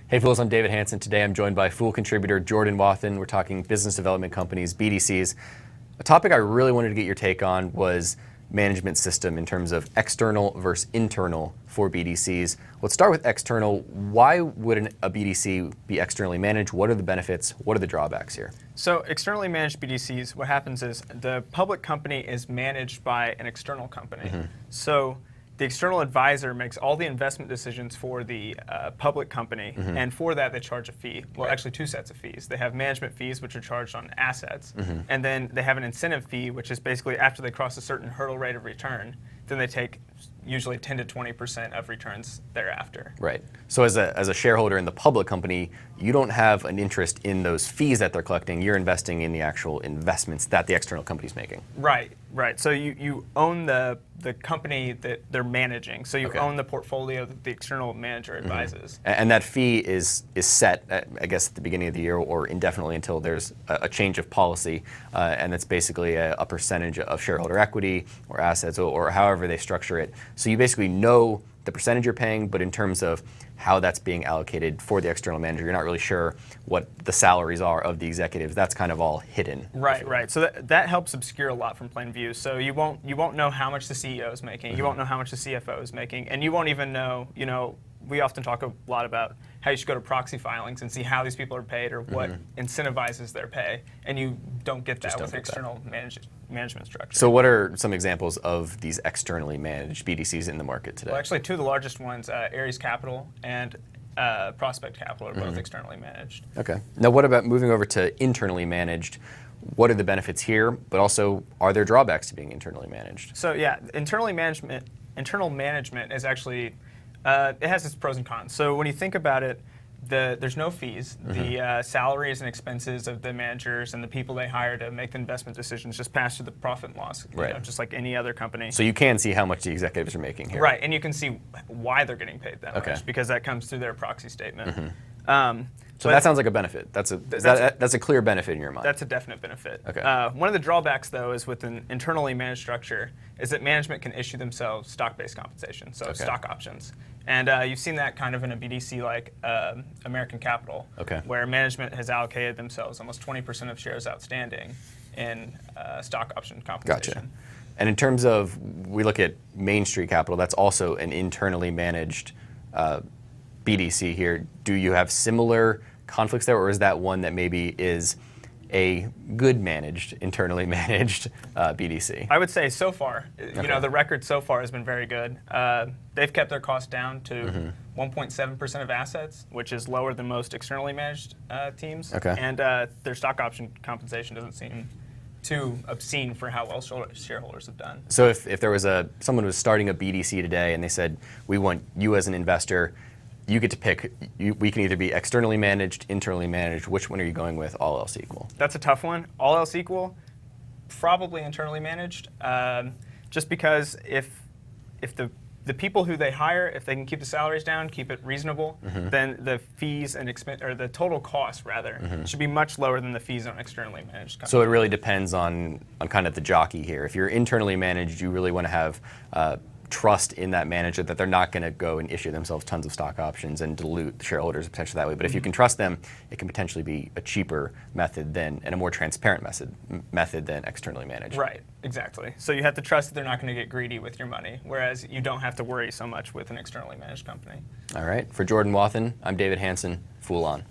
Hey Fools, I'm David Hanson. Today I'm joined by Fool contributor Jordan Wathen. We're talking business development companies, BDCs. A topic I really wanted to get your take on was management system in terms of external versus internal for BDCs. Let's start with external. Why would a BDC be externally managed? What are the benefits? What are the drawbacks here? So externally managed BDCs, what happens is the public company is managed by an external company. So the external advisor makes all the investment decisions for the public company, and for that they charge a fee. Well, actually two sets of fees. They have management fees, which are charged on assets, and then they have an incentive fee, which is basically after they cross a certain hurdle rate of return, then they take usually 10 to 20% of returns thereafter. Right. So as a shareholder in the public company, you don't have an interest in those fees that they're collecting. You're investing in the actual investments that the external company is making. Right, right. So you own the company that they're managing. So you own the portfolio that the external manager advises. And that fee is set, I guess, at the beginning of the year or indefinitely until there's a change of policy. And that's basically a percentage of shareholder equity or assets or however they structure it. So you basically know the percentage you're paying, but in terms of how that's being allocated for the external manager, you're not really sure what the salaries are of the executives. That's kind of all hidden. Right, right. So that helps obscure a lot from plain view. So you won't know how much the CEO is making. You won't know how much the CFO is making, and you won't even know. We often talk a lot about how you should go to proxy filings and see how these people are paid or what incentivizes their pay, and you don't get that with external management structure. So what are some examples of these externally managed BDCs in the market today? Well, actually, two of the largest ones, Ares Capital and Prospect Capital, are both externally managed. Okay. Now, what about moving over to internally managed? What are the benefits here, but also are there drawbacks to being internally managed? So yeah, internal management is actually, it has its pros and cons. So when you think about it, there's no fees. The salaries and expenses of the managers and the people they hire to make the investment decisions just pass through the profit and loss, just like any other company. So you can see how much the executives are making here. Right, and you can see why they're getting paid that much because that comes through their proxy statement. So that sounds like a benefit. That's a clear benefit in your mind. That's a definite benefit. Okay. One of the drawbacks, though, is with an internally managed structure, is that management can issue themselves stock-based compensation, so stock options. And you've seen that kind of in a BDC like American Capital, where management has allocated themselves almost 20% of shares outstanding in stock option compensation. Gotcha. And in terms of, we look at Main Street Capital, that's also an internally managed BDC here. Do you have similar conflicts there, or is that one that maybe is a good managed, internally managed BDC? I would say so far, the record so far has been very good. They've kept their costs down to 1.7% of assets, which is lower than most externally managed teams. And their stock option compensation doesn't seem too obscene for how well shareholders have done. So if there was someone who was starting a BDC today and they said, we want you as an investor, you get to pick, we can either be externally managed, internally managed. Which one are you going with, all else equal? That's a tough one. All else equal, probably internally managed. Just because if the people who they hire, if they can keep the salaries down, keep it reasonable, then the fees and expense, or the total cost rather, should be much lower than the fees on externally managed companies. So it really depends on kind of the jockey here. If you're internally managed, you really want to have trust in that manager that they're not going to go and issue themselves tons of stock options and dilute shareholders potentially that way. But if you can trust them, it can potentially be a cheaper method and a more transparent method than externally managed. Right, exactly. So you have to trust that they're not going to get greedy with your money, whereas you don't have to worry so much with an externally managed company. All right. For Jordan Wathen, I'm David Hanson. Fool on.